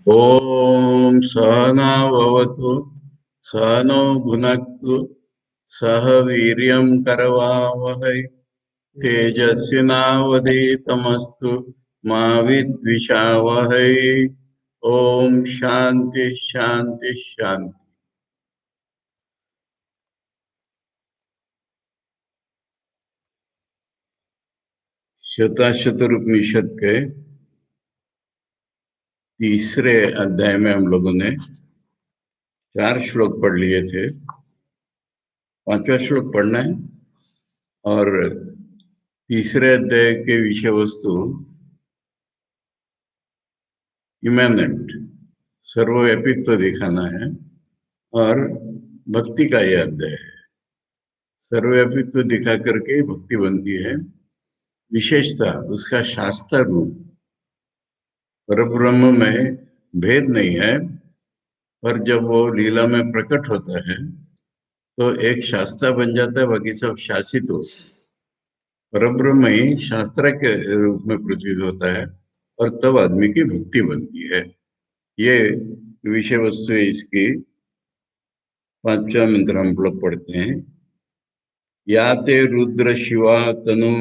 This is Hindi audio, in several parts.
ॐ सहना भवतु सहनौ भुनक्तु सह वीर्यं करवावहै तेजस्विनावधीतमस्तु मा विद्विषावहै। ओम शांति शांति शांति। शतशतरूपनिषद के तीसरे अध्याय में हम लोगों ने 4 श्लोक पढ़ लिए थे। 5वां श्लोक पढ़ना है और तीसरे अध्याय के विषय वस्तु इमैनेंट सर्वव्यापित्व दिखाना है और भक्ति का यह अध्याय है। सर्वव्यापित्व दिखा करके भक्ति बनती है। विशेषता उसका शास्त्र रूप, परब्रह्म में भेद नहीं है, पर जब वो लीला में प्रकट होता है तो एक शास्त्र बन जाता है, बाकी सब शासित हो। परब्रह्म ही शास्त्र के रूप में प्रतीत होता है और तब आदमी की भक्ति बनती है। ये विषय वस्तु है इसकी। 5वां मंत्र हम लोग पढ़ते हैं। या ते रुद्र शिवा तनु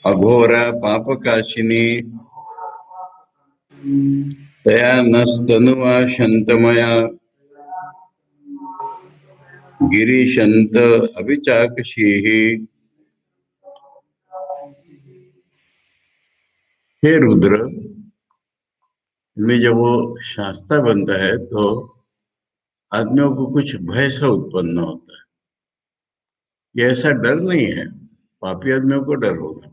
अघोरा पापकाशिनी तया नस्तनुवा शंतमया गिरीशंत अभिचाकशीः। हे रुद्र, में जब वो शास्त्र बनता है तो आदमियों को कुछ भय सा उत्पन्न होता है। ये ऐसा डर नहीं है, पापी आदमियों को डर होगा,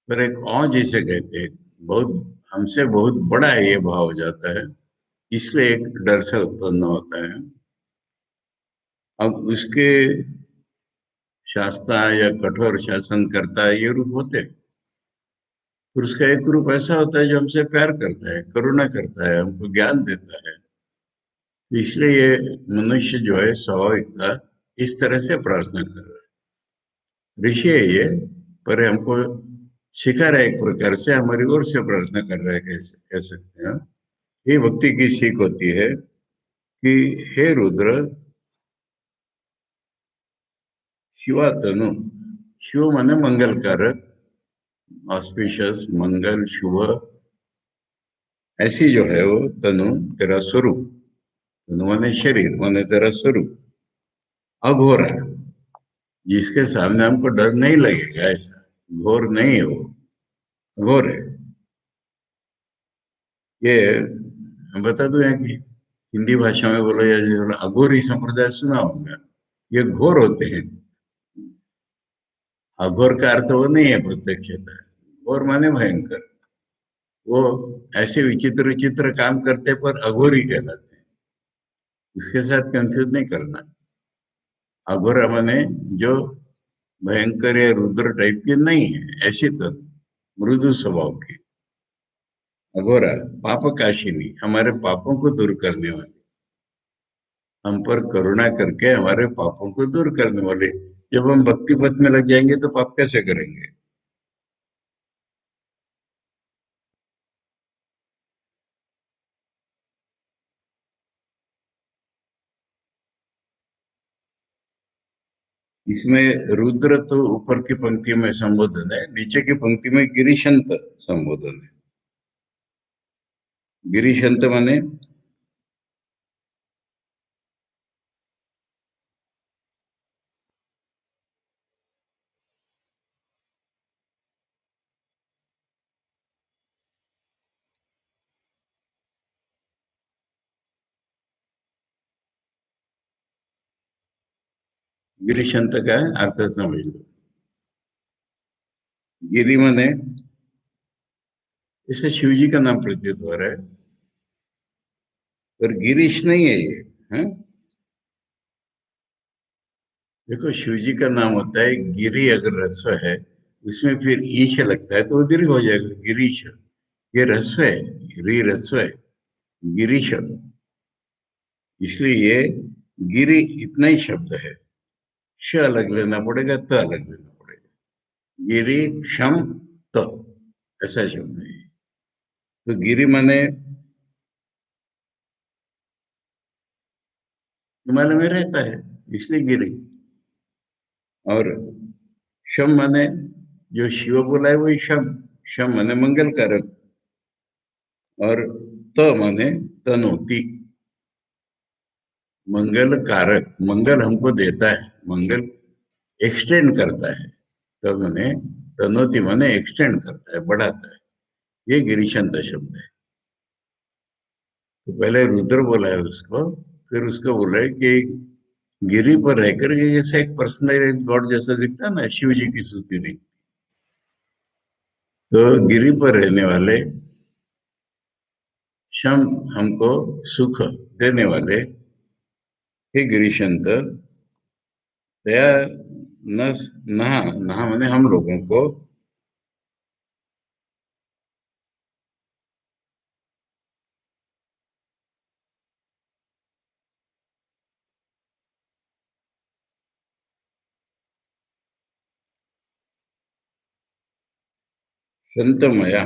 पर एक और जिसे कहते हैं बहुत हमसे बहुत बड़ा है, ये भाव हो जाता है, इसलिए एक डर से उत्पन्न होता है। अब उसके शास्त्र या कठोर शासन करता है ये रूप होते हैं। फिर उसका एक रूप ऐसा होता है जो हमसे प्यार करता है, करुणा करता है, हमको ज्ञान देता है। इसलिए ये मनुष्य जो है स्वाभाविकता इस तरह से प्रार्थना कर रहा है। ऋषि है ये, पर हमको सिखा रहा है, एक प्रकार से हमारी ओर से प्रार्थना कर रहा है, कैसे कह सकते हैं। ये भक्ति की सीख होती है कि हे रुद्र, शिवा तनु, शिव माने मंगल कारक, ऑस्पिशियस, मंगल, शुभ, ऐसी जो है वो तनु तेरा स्वरूप। तनु माने शरीर, माने तेरा स्वरूप अघोरा, जिसके सामने हमको डर नहीं लगेगा, ऐसा घोर नहीं है वो, घोर है। ये मैं बता दूं है कि हिंदी भाषा में बोला या जो अघोरी संप्रदाय सुना होगा, ये घोर होते हैं। अघोर का अर्थ वो नहीं है प्रत्यक्षता, घोर माने भयंकर। वो ऐसे विचित्र विचित्र काम करते पर अघोरी कहलाते हैं। उसके साथ कंफ्यूज नहीं करना। अघोरा माने जो भयंकर या रुद्र टाइप की नहीं है, ऐसी तो मृदु स्वभाव की। अघोरा पाप काशिनी, हमारे पापों को दूर करने वाली, हम पर करुणा करके हमारे पापों को दूर करने वाले। जब हम भक्ति पथ में लग जाएंगे तो पाप कैसे करेंगे? इसमें रुद्र तो ऊपर की पंक्ति में संबोधन है, नीचे की पंक्ति में गिरिशंत संबोधन है। गिरिशंत माने गिरिशंत का अर्थ समझ लो। गिरि माने इसे शिव जी का नाम प्रतीत हो रहा है, पर गिरीश नहीं है ये। है? देखो, शिव जी का नाम होता है गिरि, अगर रस्व है उसमें फिर ईश लगता है तो वो दीर्घ हो जाएगा, गिरीश। ये रस्व है, री रस्व है, गिरीश। इसलिए ये गिरि इतना ही शब्द है, श अलग लेना पड़ेगा, त अलग लेना पड़ेगा। गिरी क्षम त, ऐसा शब्द है। तो गिरी माने हिमालय में रहता है, इसलिए गिरी। और शम माने जो शिव बोला है वही शम। शम माने मंगल कारक। और त माने तनोति, मंगल कारक। मंगल हमको देता है, मंगल एक्सटेंड करता है। तो माने तनोति माने एक्सटेंड करता है, बढ़ाता है। ये गिरीशंत शब्द है। तो पहले रुद्र बोला है उसको, फिर उसको बोला है कि गिरी पर रहकर के जैसे एक पर्सनल गॉड जैसा दिखता है ना, शिव जी की स्तुति दिखती। तो गिरी पर रहने वाले शम, हमको सुख देने वाले, हे गिरीशंत, दया न नहा, नहा माने हम लोगों को, संतमया,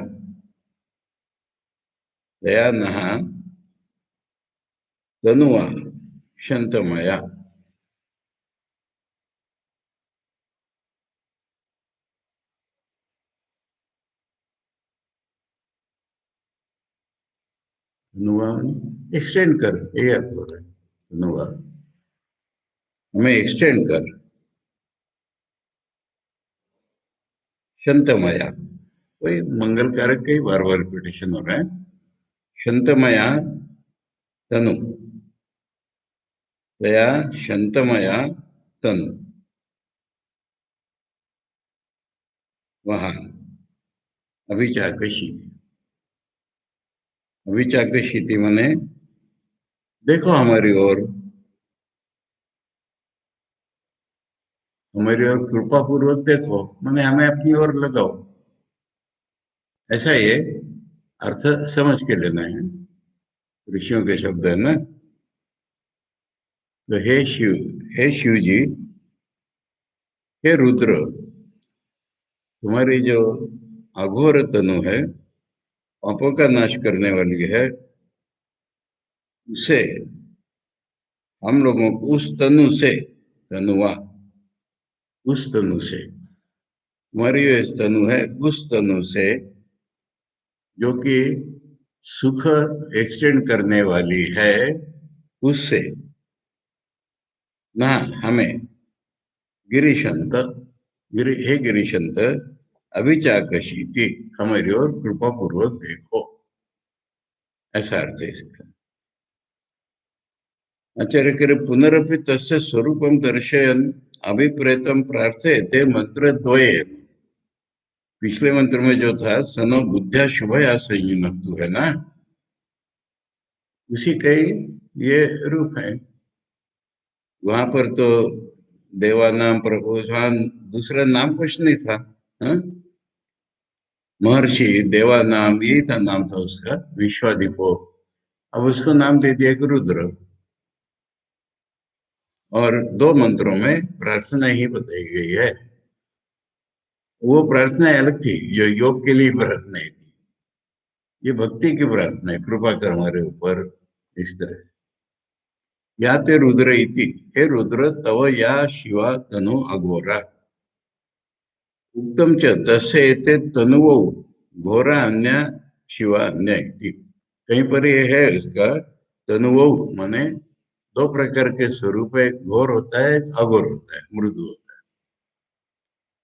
दया नहा तनुआ, शंतमया। तनुआ एक्सटेंड कर, ये अर्थ हो रहा है। तनुआ हमें एक्सटेंड कर, शंतमया, वही मंगल कारक का ही बार बार रिपीटेशन हो रहा है। शंतमया तनु, दया शंतमया तनु, वहां अभिचाकशीति। अभिचाकशीति माने देखो हमारी ओर, हमारी ओर कृपा पूर्वक देखो, माने हमें अपनी ओर लगाओ। ऐसा ये अर्थ समझ के लेना है, ऋषियों के शब्द है ना। तो हे शिव जी, हे रुद्र, तुम्हारी जो अघोर तनु है, पापों का नाश करने वाली है, उसे हम लोगों को, उस तनु से, तनुआ, उस तनु से, तुम्हारी जो तनु है उस तनु से, जो कि सुख एक्सटेंड करने वाली है, उससे ना हमें गिरीशंत, हे गिरीशंत, अभिचाकशीति, हमारी ओर कृपा पूर्वक देखो। ऐसा अर्थ है इसका। आचार्य करे पुनरपि तस्य स्वरूपम दर्शयन अभिप्रेतम प्रार्थयते मंत्र द्वये। पिछले मंत्र में जो था सनो बुद्धिया शुभया संयुक्त है ना, उसी का ही ये रूप है। वहां पर तो देवानाम प्रभुवान, दूसरा नाम कुछ नहीं था। हाँ? महर्षि देवानाम यही था, नाम था उसका विश्वादिपो। अब उसको नाम दे दिया कि रुद्र। और दो मंत्रों में प्रार्थना ही बताई गई है। वो प्रार्थना अलग थी, जो योग के लिए प्रार्थना थी। ये भक्ति की प्रार्थना है, कृपा कर हमारे ऊपर, इस तरह से। या ते रुद्र इति, हे रुद्र तव या शिवा तनु अघोरा, उत्तम च तस्य एते तनुवो घोरा अन्य शिवा अन्य इति। कहीं पर ये है इसका, तनुवो माने दो प्रकार के स्वरूप है, घोर होता है, अघोर होता है, मृदु होता है।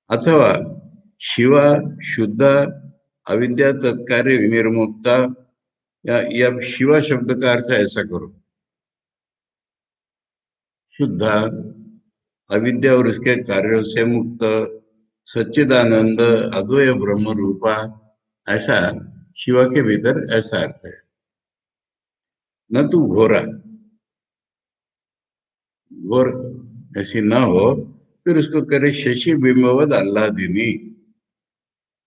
अथवा शिवा शुद्ध अविद्या तत्कार्य विनिर्मुक्ता, या शिवा शब्द का अर्थ ऐसा करो, शुद्ध अविद्या और उसके कार्यों से मुक्त, सच्चिदानंद अद्वय ब्रह्म रूपा, ऐसा शिवा के भीतर ऐसा अर्थ है। न तू घोरा, घोर ऐसी ना हो। फिर उसको करे शशि बिंबवद आह्लादिनी,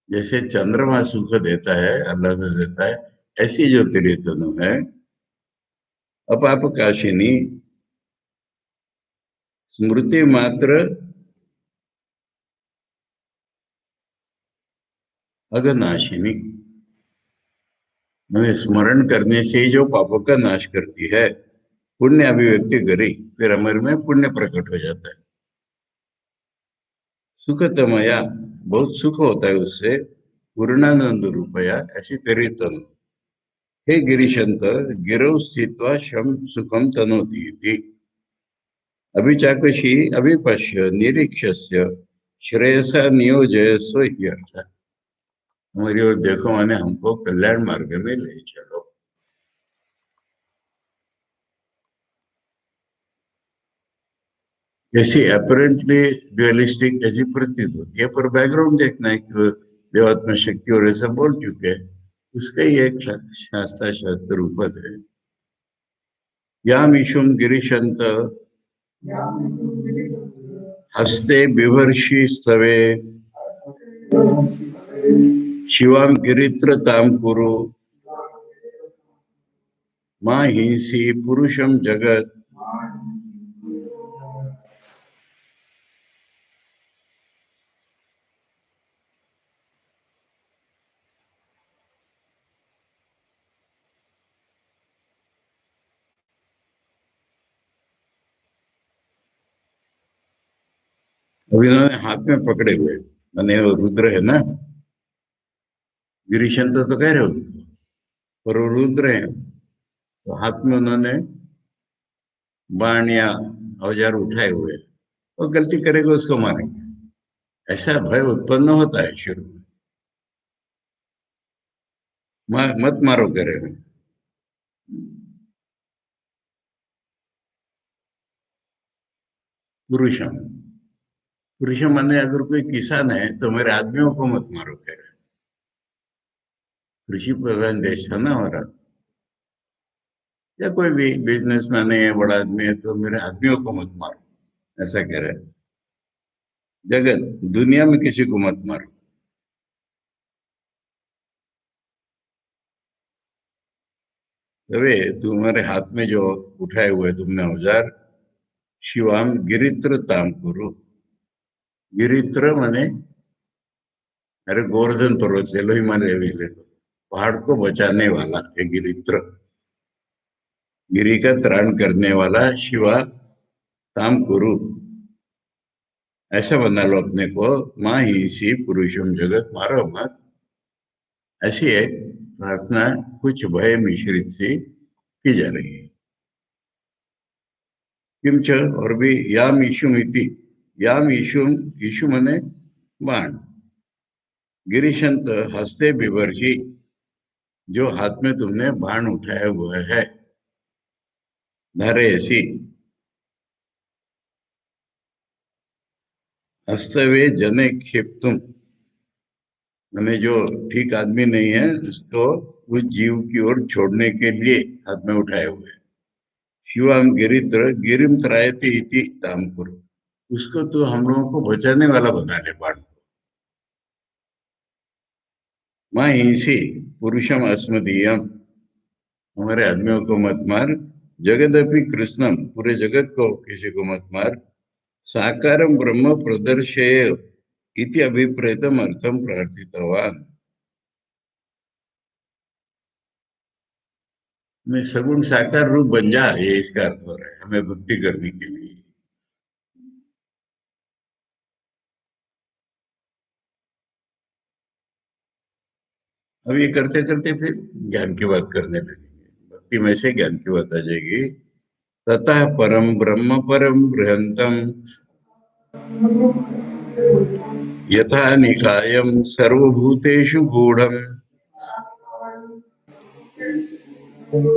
जैसे चंद्रमा सुख देता है, आह्लाद देता है, ऐसी जो तेरी तनु है, अपाप काशिनी, स्मृति मात्र अगनाशिनी, मैंने स्मरण करने से ही जो पापों का नाश करती है, पुण्य अभिव्यक्ति करी, फिर हमारे में पुण्य प्रकट हो जाता है। सुखतमया, बहुत सुख होता है उससे। पूर्णानंद रूपया, ऐसी तेरी तनु। हे गिरीशंत, गिरौ स्थित्वा शम सुखम तनोति इति। अभिचाकशी अभिपश्य निरीक्षस्य श्रेयसा नियोजयस्व इति अर्थ। हमारी ओर देखो, माने हमको कल्याण मार्ग में ले चलो। ऐसी अपरेंटली रियलिस्टिक ऐसी प्रतीत होती है, पर बैकग्राउंड देखना है कि वो देवात्म शक्ति और ऐसा बोल चुके हैं। उसका ही एक शास्त्र रूपक है। याम ईशुम गिरीशंत हस्ते बिभर्षि स्तवे शिवाम गिरित्र ताम कुरु मां हिंसी पुरुषम जगत। अभी इन्होंने हाथ में पकड़े हुए, मैंने वो रुद्र है ना, गिरीशंत तो कह रहे हो उनको, पर वो रुद्र है। तो हाथ में उन्होंने बाण या औजार उठाए हुए, वो गलती करेगा उसको मारेंगे, ऐसा भय उत्पन्न होता है शुरू में। मत मारो करे में। पुरुषम, पुरुषम माने अगर कोई किसान है तो मेरे आदमियों को मत मारो कह रहे। कृषि प्रधान देश था ना हमारा, या कोई भी बिजनेसमैन है, बड़ा आदमी है, तो मेरे आदमियों को मत मारो, ऐसा कह रहे हैं। जगत दुनिया में किसी को मत मारो। अरे तुम्हारे हाथ में जो उठाए हुए तुमने औजार, शिवाम गिरित्र ताम कुरु। गिरित्र माने, अरे गोवर्धन पर्वत ले लो, हिमालय भी ले लो, पहाड़ को बचाने वाला है गिरित्र। गिरी का त्राण करने वाला शिवा, ताम कुरु, ऐसा बना लो अपने को। माँ ही सी पुरुषम जगत, मारो मत। ऐसी एक प्रार्थना कुछ भय मिश्रित सी की जा रही है। किंच, और भी याम ईशुम इति। याम ईशुम, ईशु मने बाण। गिरीशंत हस्ते बिभर्षि, जो हाथ में तुमने बाण उठाया हुआ है, धारे ऐसी। हस्तवे जने क्षिप्तुम, मैंने जो ठीक आदमी नहीं है उसको उस जीव की ओर छोड़ने के लिए हाथ में उठाए हुए हैं। शिवम गिरित्र गिरिम त्रायते इति ताम करो, उसको तो हम लोगों को बचाने वाला बना ले बाण को। माँ हिंसी पुरुषम अस्मदीयम, हमारे आदमियों को मत मार। जगदपि कृष्णम, पूरे जगत को किसी को मत मार। साकारम ब्रह्म प्रदर्शय इति अभिप्रेतम अर्थम प्रार्थितवान। मैं सगुण साकार रूप बन जा, ये इसका अर्थ हो रहा है हमें भक्ति करने के लिए। अब ये करते करते फिर ज्ञान की बात करने लगेंगे, भक्ति में से ज्ञान की बात आ जाएगी। ततः परम ब्रह्म परम बृहंतम यथा निकायम सर्वभूतेषु गूढ़म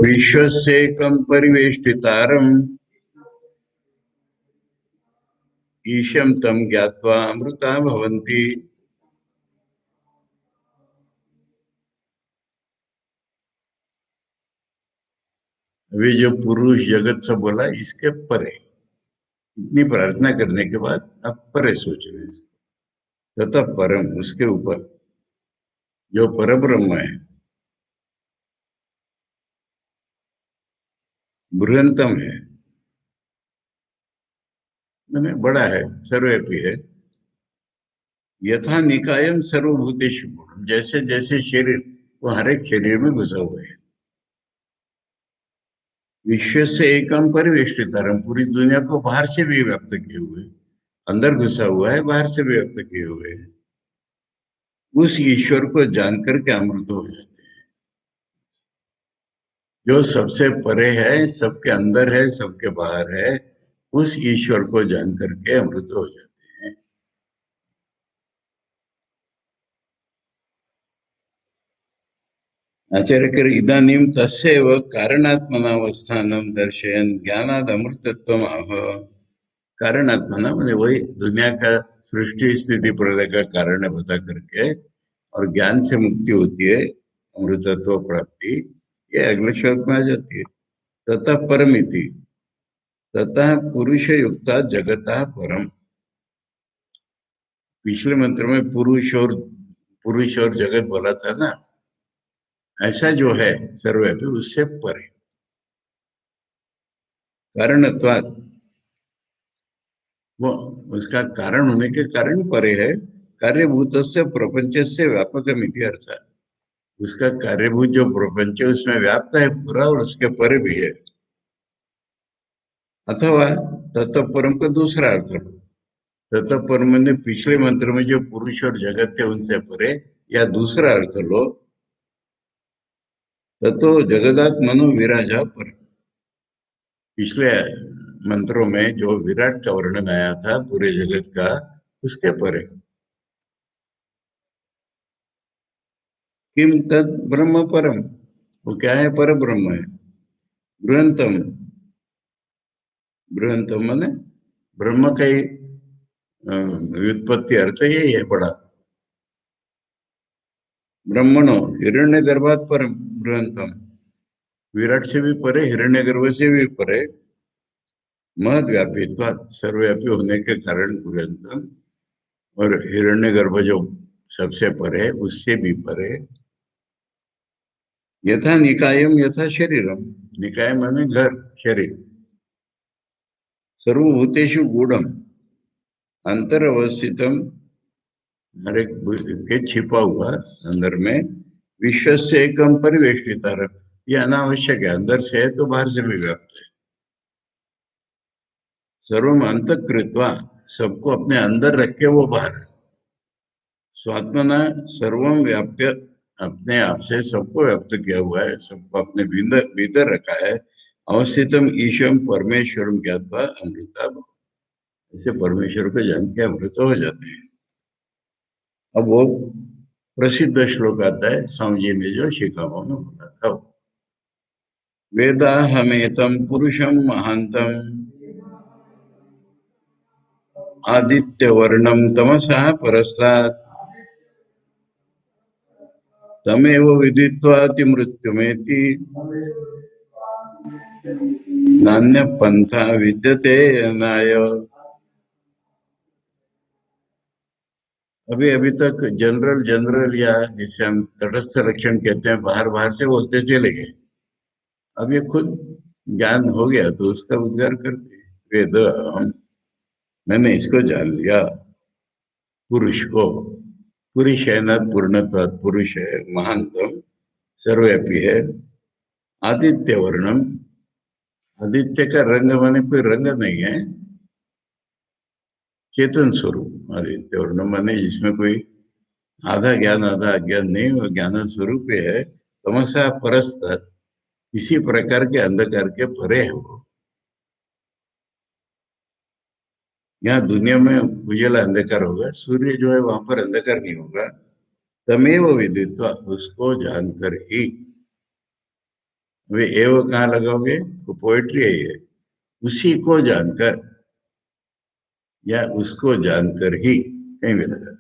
विश्वस्येकं परिवेष्टितारम् ईशं तं ज्ञात्वा अमृता भवन्ति। अभी जो पुरुष जगत से बोला, इसके परे, इतनी प्रार्थना करने के बाद अब परे सोच रहे हैं। तथा परम, उसके ऊपर जो परब्रह्म है, बृहंतम है, मैंने बड़ा है, सर्वव्यापी है। यथा निकायम सर्वभूतेषु गूढ़म, जैसे जैसे शरीर वो हर एक शरीर में घुसा हुआ है। विश्व से एकम परिवेष्टितरम, पूरी दुनिया को बाहर से भी व्याप्त किए हुए, अंदर घुसा हुआ है, बाहर से भी व्याप्त किए हुए है। उस ईश्वर को जानकर के अमृत हो जाते हैं। जो सबसे परे है, सबके अंदर है, सबके बाहर है, उस ईश्वर को जान करके अमृत हो जाते हैं। आचार्य कर इदानीम तस्यैव कारणात्मनावस्थानम दर्शयन ज्ञानाद अमृतत्वम आह। कारणात्मना मैंने वही दुनिया का सृष्टि स्थिति प्रलय का कारण बता करके और ज्ञान से मुक्ति होती है, अमृतत्व प्राप्ति, ये अगले श्लोक में आ जाती है। ततः परमिति, ततः पुरुष युक्ता जगता परम। पिछले मंत्र में पुरुष और जगत बोला था ना, ऐसा जो है सर्वव्यापी उससे परे। कारणत्वात्, वो उसका कारण होने के कारण परे है। कार्यभूत से प्रपंच से व्यापक मिति अर्थ, उसका कार्यभूत जो प्रपंच है उसमें व्याप्त है पूरा और उसके परे भी है। अथवा ततः परम का दूसरा अर्थ लो, ततः परम ने पिछले मंत्र में जो पुरुष और जगत है उनसे परे, या दूसरा अर्थ लो, ततो जगदात मनो विराजा पर। पिछले मंत्रों में जो विराट का वर्णन आया था पूरे जगत का, उसके परे। किम तद ब्रह्म परम, वो क्या है? पर ब्रह्म है। बृहंतम, बृहंतम माने ब्रह्म का ही व्युत्पत्ति अर्थ यही है, बड़ा। ब्रह्मणो हिरण्य गर्भात परम बृहंतम, विराट से भी परे, हिरण्य गर्भ से भी परे, महद व्यापीत्वा, सर्वव्यापी होने के कारण बृहंतम, और हिरण्य गर्भ जो सबसे परे, उससे भी परे। यथा निकायम यथा शरीरम, निकाय माने घर, शरीर। सर्वभूतेषु गूढ़म, अंतर अवस्थितम, हर एक के छिपा हुआ अंदर में, विश्व से एकम परिवेष्टित, ये अनावश्यक है, अंदर से है तो बाहर से भी व्याप्त है। सर्वम अंतकृत्वा, सबको अपने अंदर रख के वो बाहर है। स्वात्मना सर्वम व्याप्य, अपने आप से सबको व्याप्त किया हुआ है, सबको अपने भीतर भीतर रखा है। अवस्थितम ईशम परमेश्वरम ज्ञात्वा अमृता, ऐसे परमेश्वर को जान के अमृत हो जाते हैं। अब वो प्रसिद्ध श्लोक आता है स्वामी जी ने जो शिखाओं में बोला था, वेदा हमेतम पुरुषम महांतम आदित्य वर्णम तमसा परस्तात् तमेव विदित्वाति मृत्युमेति नान्य पंथा विद्यते नाय। अभी अभी तक जनरल जनरल, या जिसे हम तटस्थ लक्षण कहते हैं, बाहर बाहर से बोलते चले गए। अब ये खुद ज्ञान हो गया तो उसका उद्गार करते हैं, वेद हम, मैंने इसको जान लिया, पुरुष को। पुरुष है ना, पूर्णत्व पुरुष है, महानतम, सर्वव्यापी है। आदित्य वर्णम, आदित्य का रंग माने कोई रंग नहीं है, चेतन स्वरूप आदित्य वर्णम माने जिसमें कोई आधा ज्ञान आधा अज्ञान नहीं, वो ज्ञान स्वरूप है। तमसा परस्त, इसी प्रकार के अंधकार के परे है वो। यहाँ दुनिया में उजला अंधकार होगा, सूर्य जो है वहां पर अंधकार नहीं होगा। तमेव विदित्वा, उसको जानकर ही। वे एव कहाँ लगाओगे? तो पोएट्री है ये, उसी को जानकर, या उसको जानकर ही, कहीं भी लगा,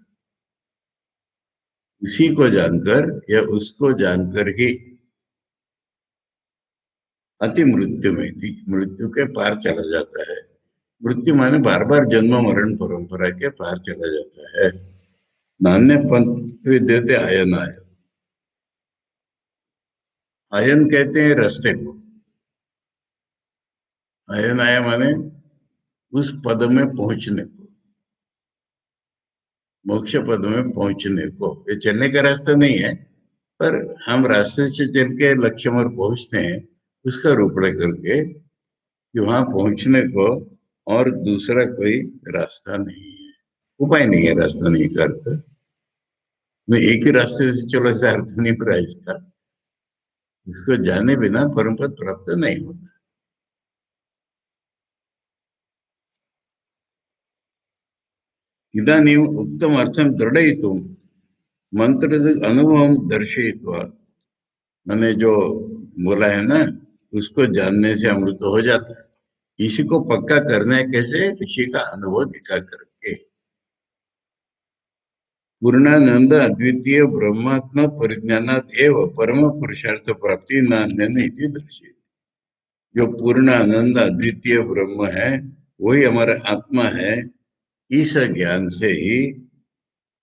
उसी को जानकर या उसको जानकर ही अति मृत्यु में थी, मृत्यु के पार चला जाता है। मृत्यु माने बार बार जन्म मरण परंपरा के पार चला जाता है। नान्य पंथ विद्यते आयन आय, आयन कहते हैं रास्ते को। आयन आय माने उस पद में पहुंचने को, मोक्ष पद में पहुंचने को। ये चलने का रास्ता नहीं है, पर हम रास्ते से चल के लक्ष्य पर पहुंचते हैं उसका रूप लेकर के कि वहां पहुंचने को और दूसरा कोई रास्ता नहीं है, उपाय नहीं है, रास्ता नहीं का अर्थ मैं एक ही रास्ते से चलो ऐसा अर्थ नहीं पड़ा इसका। इसको जाने बिना परम पद प्राप्त नहीं होता। इदानीम उत्तम अर्थम दृढ़यितुम मंत्र अनुभव दर्शयित्वा, मैंने जो बोला है ना, उसको जानने से अमृत हो जाता है। इसी को पक्का करना है कैसे? इसी का अनुभव दिखा करके। पूर्णानंद अद्वितीय ब्रह्मात्म परिज्ञानात एव परम पुरुषार्थ प्राप्ति नान्य इति दर्शित। जो पूर्ण आनंद अद्वितीय ब्रह्म है वही हमारा आत्मा है। इस ज्ञान से ही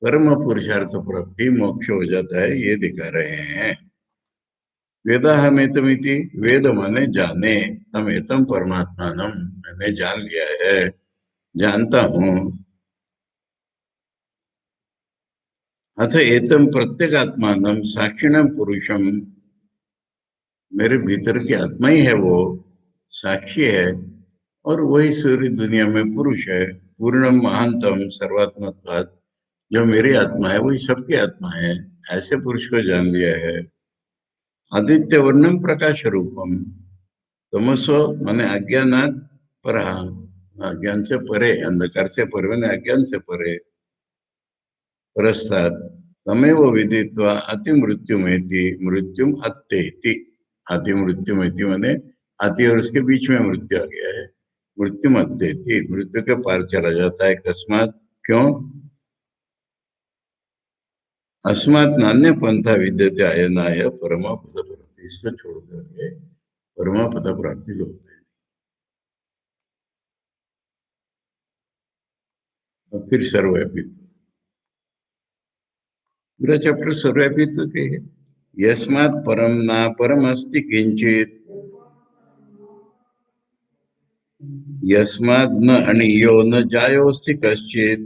परम पुरुषार्थ प्राप्ति मोक्ष हो जाता है, ये दिखा रहे हैं। वेदा हमेतमिति, वेद माने जाने, तम एतम परमात्मानम, मैंने जान लिया है, जानता हूं। अथ एतम प्रत्येगात्मानम साक्षिणम पुरुषम, मेरे भीतर की आत्मा ही है वो, साक्षी है। और वही सूर्य दुनिया में पुरुष है। पूर्णम महानतम सर्वात्मत्वात्, जो मेरी आत्मा है वही सबकी आत्मा है, ऐसे पुरुष को जान लिया है। आदित्य वर्णम प्रकाश रूपम, तमसो माने अज्ञानात पर, अज्ञान से परे, अंधकार से परे माने अज्ञान से परे, परस्तात् तमेव विदित्वा अति मृत्युमेति मृत्युम अत्येति। अति मृत्युमेति माने अति और उसके बीच में मृत्यु आ गया है। मृत्यु अत्येति, मृत्यु के पार चला जाता है। अकस्मात, क्यों? अस्मात् नान्य पंथा विद्यते अयनाय परमा पद प्राप्ति, इसको छोड़ करके परमा पद प्राप्ति जो होता है। और फिर सर्वव्यापित्व, पूरा चैप्टर सर्वव्यापित्व के है। यस्मात् परम ना परम अस्ति किंचित, यस्मात् न अणीयो न जायोस्ति कश्चित,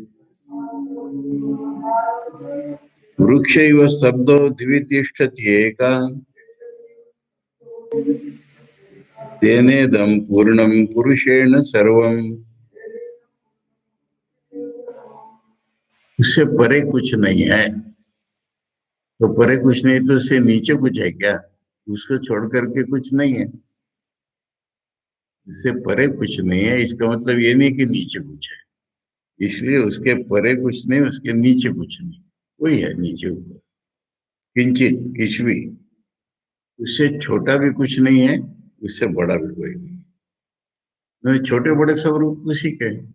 वृक्षैव स्तब्धो दिवि तिष्ठति एका, तेनेदं पूर्णं पुरुषेण सर्वम्। उससे परे कुछ नहीं है। तो परे कुछ नहीं तो उससे नीचे कुछ है क्या? उसको छोड़ करके कुछ नहीं है। उससे परे कुछ नहीं है इसका मतलब ये नहीं कि नीचे कुछ है। इसलिए उसके परे कुछ नहीं, उसके नीचे कुछ नहीं, वही है नीचे ऊपर। किंचित, किछ भी, उससे छोटा भी कुछ नहीं है, उससे बड़ा भी कोई नहीं। नहीं, छोटे बड़े सब रूप उसी के हैं।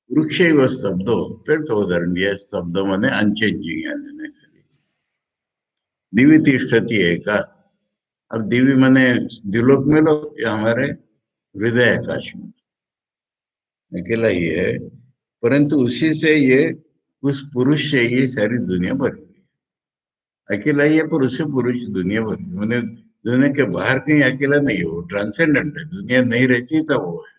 वृक्ष व स्तब्धो, पेड़ का उदाहरण दिया। स्तब्ध माने अनचेंजिंग है, दिव्य तिष्ठती है का। अब दिव्य माने द्विलोक में लो या हमारे हृदय आकाश में, अकेला ही है। परंतु उसी से ये, उस पुरुष से ये सारी दुनिया भरी हुई है। अकेला ही है पर उससे पुरुष दुनिया भरी, मैंने दुनिया के बाहर कहीं अकेला नहीं हो, ट्रांसेंडेंट है। दुनिया नहीं रहती तब वो है।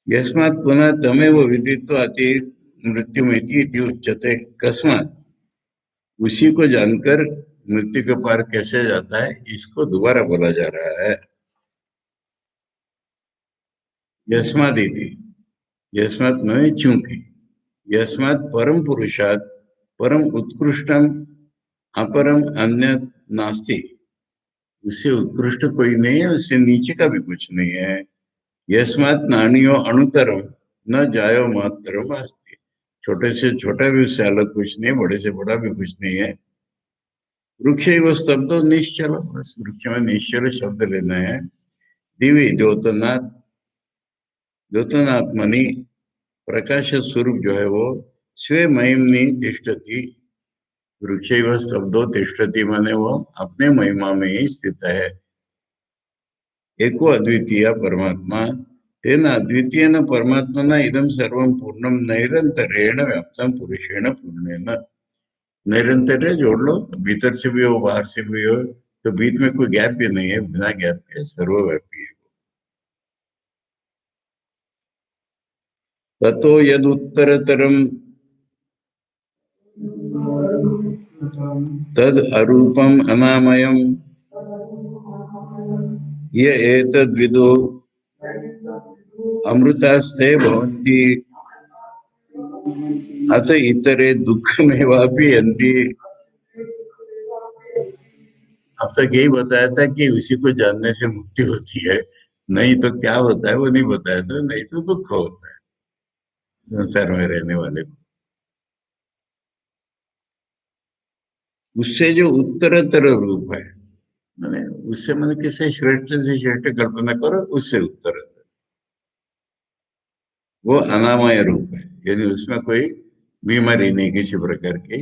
यस्मात् पुनः तमेव विदित्वा अति मृत्युमेति इति उच्यते। कस्मात्, उसी को जानकर मृत्यु के पार कैसे जाता है, इसको दोबारा बोला जा रहा है। यस्मात् इति, यस्मात् माने चूंकि, यस्मात् परम पुरुषात् परम उत्कृष्टम अपरम अन्य नास्ति, उससे उत्कृष्ट कोई नहीं है, उससे नीचे का भी कुछ नहीं है। यस्मात् नान्यो अणुतरम न जायो मातरम अस्ति, छोटे से छोटा भी उससे अलग कुछ नहीं, बड़े से बड़ा भी कुछ नहीं है। वृक्ष व स्तब्ध निश्चल, बस वृक्ष में निश्चल शब्द लेना है। दिव्य द्योतनाथ, द्योतनात्मनि, प्रकाश स्वरूप जो है वो स्वे महिमनि तिष्ठति। वृक्ष व स्तब्धो तिष्ठति माने वो अपने महिमा में ही स्थित है। एको अद्वितीय परमात्मा, तेन अद्वितीय न परमात्मा इदम सर्वम पूर्णम नैरंतरेण व्याप्तम पुरुषेण पूर्णेन। नैरंतर्य जोड़ लो, भीतर से भी हो बाहर से भी हो, तो बीच में कोई गैप भी नहीं है, बिना गैप के सर्वव्यापी है। ततो यद उत्तरतरम तद अरूपम अनामयम ये एतद् विदु अमृतास्ते भवन्ति अत इतरे दुःखमेवापि यन्ति। अब तक यही बताया था कि उसी को जानने से मुक्ति होती है, नहीं तो क्या होता है वो नहीं बताया था, नहीं तो दुख होता है संसार में रहने वाले को। उससे जो उत्तरतर रूप है, मैंने उससे मैंने किसी श्रेष्ठ से श्रेष्ठ कल्पना करो, उससे उत्तर वो अनामय रूप है, यानी उसमें कोई बीमारी नहीं किसी प्रकार की।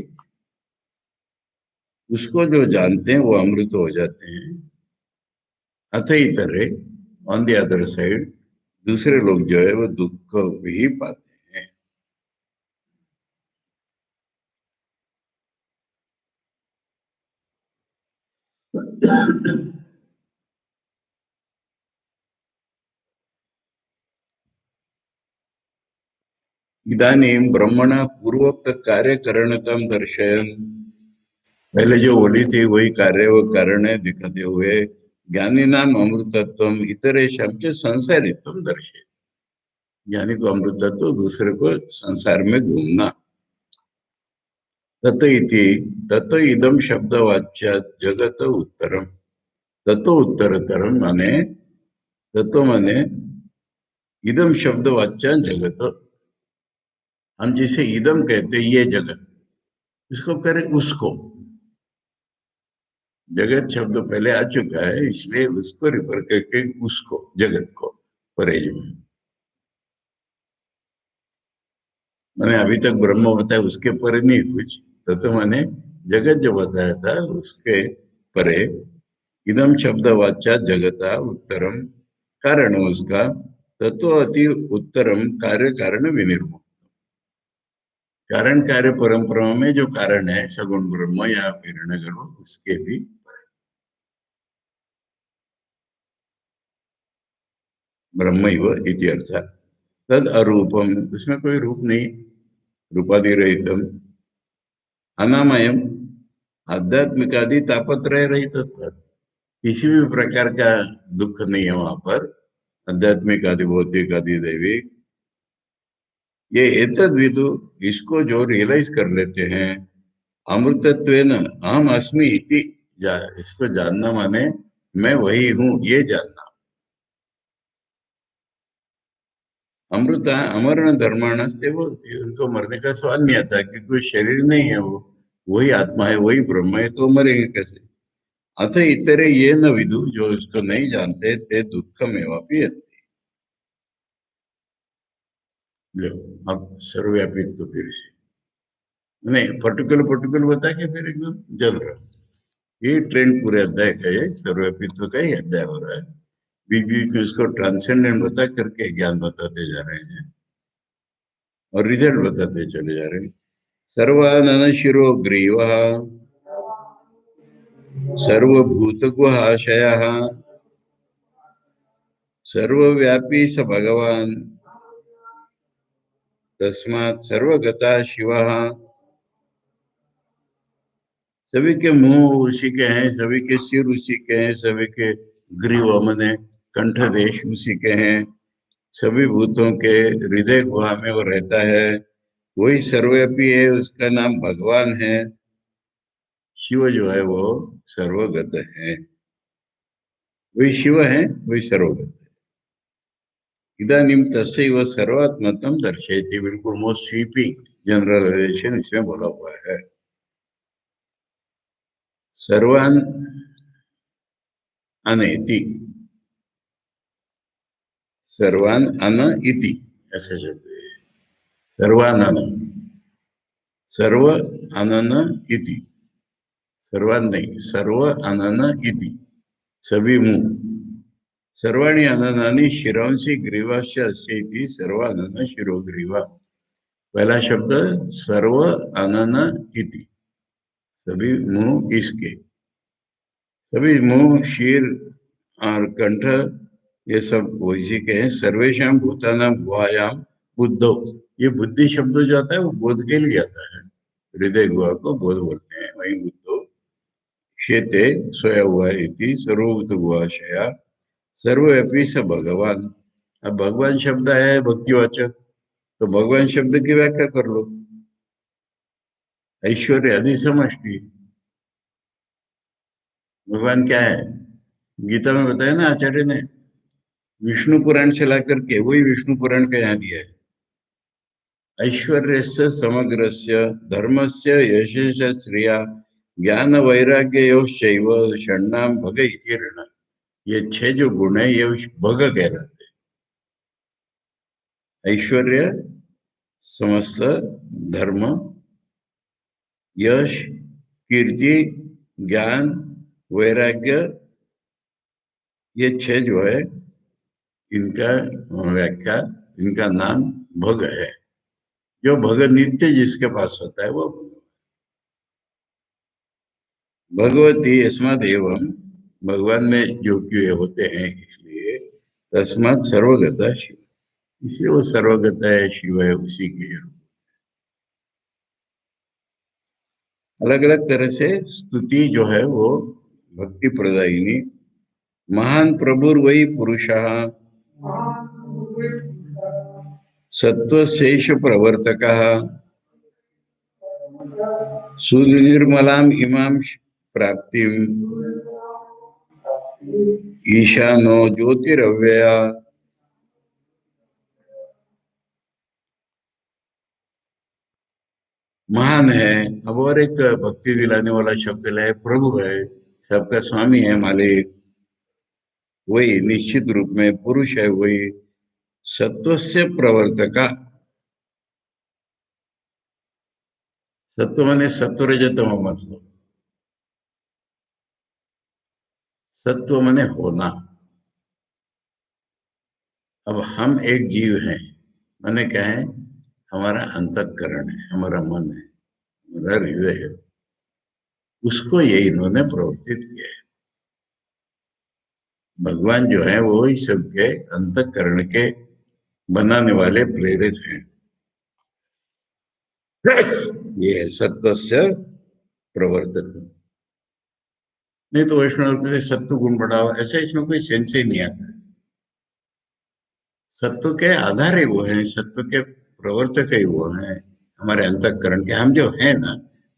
उसको जो जानते हैं वो अमृत हो जाते हैं। अथ इतरे ऑन द अदर साइड दूसरे लोग जो है वो दुख ही पाते हैं। इदानीं ब्रह्मण पूर्वोक्त कार्य कारणता दर्शयन्, पहले जो बोली थी वही कार्य व कारण है दिखाते हुए, ज्ञानी नाम अमृतत्व इतरेशम के संसारित्व दर्शे, ज्ञानी को अमृतत्व, दूसरे को संसार में घूमना। तत इति तत इदम शब्दवाच्य जगत उत्तरम, ततो उत्तरतरम माने, तत्व माने इदम शब्दवाच्य जगत, हम जिसे इदम कहते हैं ये जगत, इसको करें उसको, जगत शब्द पहले आ चुका है इसलिए उसको रिफर करके उसको जगत को परहेज में, मैंने अभी तक ब्रह्म बताया उसके परे नहीं कुछ, तो मैंने जगत जो बताया था उसके परे इदम शब्द वाचा जगता उत्तरम, कारण उसका तत्व अति उत्तरम कार्य कारण विनिर्मुक्त, कारण कार्य परंपरा में जो कारण है सगुण ब्रह्म या हिरण्यगर्भ उसके भी ब्रह्म इति अर्थ। तद अरूपम, उसमें कोई रूप नहीं, रूपादि रहितम, अनामयम आध्यात्मिक आदि तापत्रय रहित, किसी भी प्रकार का दुख नहीं है वहां पर, आध्यात्मिक आदि भौतिक आदि दैविक। ये एतद विदु, इसको जो रियलाइज कर लेते हैं, अमृतत्वेन अहम अस्मि इति, इसको जानना माने मैं वही हूँ ये जानना। अमृता अमरण धर्माण से बोलती है, उनको मरने का सवाल नहीं आता क्योंकि कोई शरीर नहीं है, वो वही आत्मा है, वही ब्रह्म है, तो मरेंगे कैसे। अथ इतरे ये न विदु, जो इसको नहीं जानते, ते दुख में वापी, लो अब सर्वव्यापित्व फिर से नहीं, पर्टिकुलर पर्टिकुलर बता के फिर एकदम जल रहा, ये ट्रेंड पूरे अध्याय का है, सर्वव्यापित्व का ही अध्याय हो रहा है, बीच बीच में इसको ट्रांसेंडेंट बता करके ज्ञान बताते जा रहे हैं और रिजल्ट बताते चले जा रहे हैं। सर्वानन शिरो ग्रीव सर्वभूत गुहाशय सर्वव्यापी स भगवान तस्मात् सर्वगता शिव, सभी के मुंह उसी के हैं, सभी के सिर उसी के हैं, सभी के ग्रीव मने कंठ देश उसी के हैं, सभी भूतों के हृदय गुहा में वो रहता है, वही सर्वव्यापी है, उसका नाम भगवान है। शिव जो है वो सर्वगत है, वही शिव है, वही सर्वगत है। इदानीम तस्यैव सर्वात्मत्वं दर्शयति, बिल्कुल मोस्ट स्वीपिंग जनरलाइजेशन इसमें बोला हुआ है। सर्वान अनेति, सर्वान अन इति ऐसे शब्द है, सर्वानन, सर्व अनन इति, सर्वान नहीं, सर्व अनन इति, सभी मुंह, सर्वाणी अननानि शिरांसी ग्रीवाश्च अस्य इति सर्वानन शिरोग्रीवा, पहला शब्द सर्व अनन इति, सभी मुंह इसके, सभी मुंह शीर और कंठ ये सब वैसी के हैं। सर्वेशम भूतानाम गुहायाम बुद्धो, ये बुद्धि शब्द जो आता है वो बोध के लिए आता है, हृदय गुहा को बोध बोलते हैं। वही बुद्धो शेते सोया हुआ इति सर्वभूत गुहाशया सर्वव्यापी स भगवान। अब भगवान शब्द है भक्तिवाचक, तो भगवान शब्द की व्याख्या कर लो। ऐश्वर्य आदि समष्टि। भगवान क्या है? गीता में बताया ना आचार्य ने, विष्णु पुराण से लाकर के वही विष्णु पुराण का यहाँ दिया है। ऐश्वर्यस्य समग्रस्य धर्मस्य यशस्य श्रिया ज्ञान वैराग्य योश्चैव षण्णाम भग इति ऋण। ये छह जो गुण है ये भग कहलाते हैं। ऐश्वर्य, समस्त, धर्म, यश, कीर्ति, ज्ञान, वैराग्य, ये छह जो है इनका व्याख्या, इनका नाम भग है। जो भग नित्य जिसके पास होता है वो भगवती अस्माद एवं, भगवान में जो होते हैं इसलिए तस्मात सर्वगता शिव, इसलिए वो सर्वगता है, शिव है, उसी के अलग अलग तरह से स्तुति जो है वो भक्ति प्रदायिनी। महान प्रभुर वही पुरुषः सत्वशेष प्रवर्तकः सुनिर्मलाम इमाम प्राप्तिम ईशानो ज्योतिरव्यया। महान है। अब और एक भक्ति दिलाने वाला शब्द है, प्रभु है, सबका स्वामी है, मालिक वही, निश्चित रूप में पुरुष है वही, सत्व से प्रवर्तका। सत्व माने सत्वरजतम मतलब, सत्व माने होना। अब हम एक जीव हैं, माने क्या है? हमारा अंतःकरण है, हमारा मन है, हमारा हृदय है, उसको ये इन्होंने प्रवर्तित किया है। भगवान जो है वो ही सबके अंतःकरण के बनाने वाले प्रेरित हैं। ये है सत्व से प्रवर्तक। नहीं तो वैष्णव कहते सत्व गुण बढ़ाओ, ऐसा इसमें कोई सेंस ही नहीं आता। सत्व के आधार ही वो है, सत्व के प्रवर्तक ही वो है, हमारे अंतःकरण के। हम जो है ना,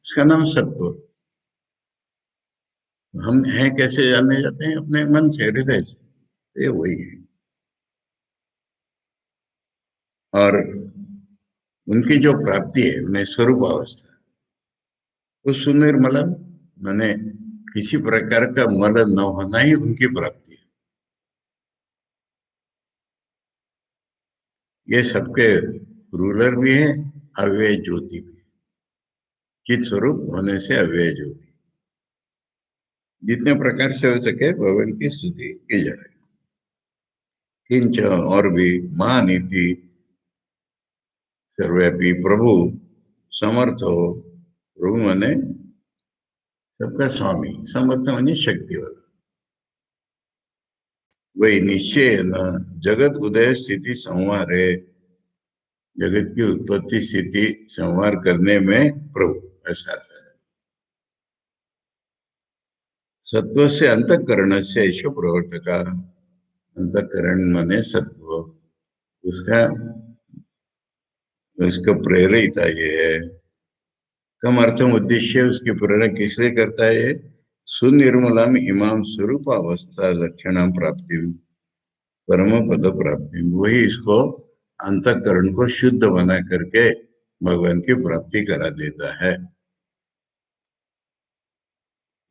उसका नाम सत्व। हम हैं कैसे जाने जाते हैं? अपने मन से, हृदय से। तो ये वही है। और उनकी जो प्राप्ति है उन्हें स्वरूप अवस्था, वो सुनिर्मलम माने किसी प्रकार का मल न होना ही उनकी प्राप्ति है। ये सबके रूलर भी है, अव्यय ज्योति भी। चित स्वरूप होने से अव्यय ज्योति। जितने प्रकार से हो सके भगवान की स्तुति की जाए। किंच और भी महानीति सर्वव्यापी प्रभु समर्थ हो। प्रभु माने सबका स्वामी, समर्थ माने शक्ति वाला। वही निश्चय न जगत उदय स्थिति संहार है, जगत की उत्पत्ति स्थिति संहार करने में प्रभु ऐसा आता है। सत्व से अंतकरण से ऐश प्रवर्तक, अंतकरण माने सत्व, उसका उसका प्रेरिता ये है। कम अर्थम उद्देश्य उसकी प्रेरणा किसलिए करता है? सुनिर्मलम इमाम स्वरूप अवस्था लक्षणाम प्राप्ति, परम पद प्राप्ति, वही इसको अंतकरण को शुद्ध बना करके भगवान की प्राप्ति करा देता है।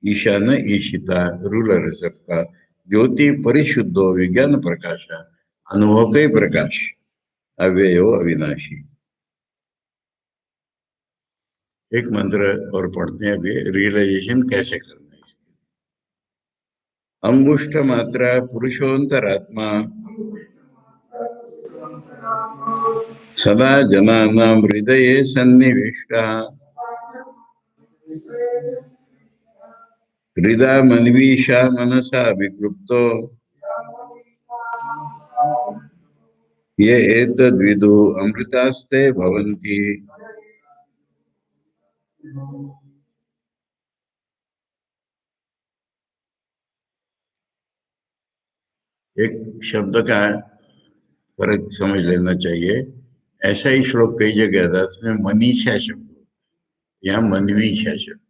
ईशान ईशिता रूलर है सबका, ज्योति परिशुद्धो विज्ञान प्रकाश, अनुभव का ही प्रकाश, अव्ययो अविनाशी। एक मंत्र और पढ़ते हैं अभी, रियलाइजेशन कैसे करना है इसकी। अंगुष्ठ मात्रा पुरुषोत्तरात्मा सदा जनानां हृदये सन्निविष्टः हृदा मन्वीषा मनसा विकृप्तो ये एतद्विदु अमृतास्ते भवन्ति। एक शब्द का फर्क समझ लेना चाहिए। ऐसा ही श्लोक कई जगह था, उसमें मनीषा शब्द, यहाँ मनवीषा शब्द।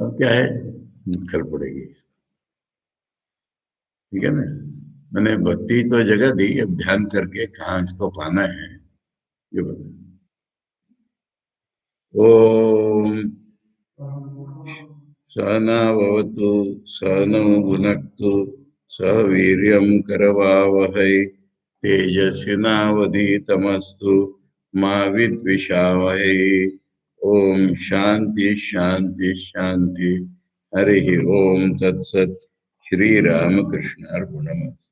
अब क्या है, कर पड़ेगी, ठीक है ना। मैंने भक्ति तो जगह दी, अब ध्यान करके कहाँ इसको पाना है ये बता। ओम सहनावतु सहनौ भुनक्तु सह वीर्यं करवावहै तेजस्विनावधीतमस्तु मा विद्विषावहै। ओम शांति शांति शांति। हरि ओम तत्सत। श्री रामकृष्ण अर्पणमस्तु।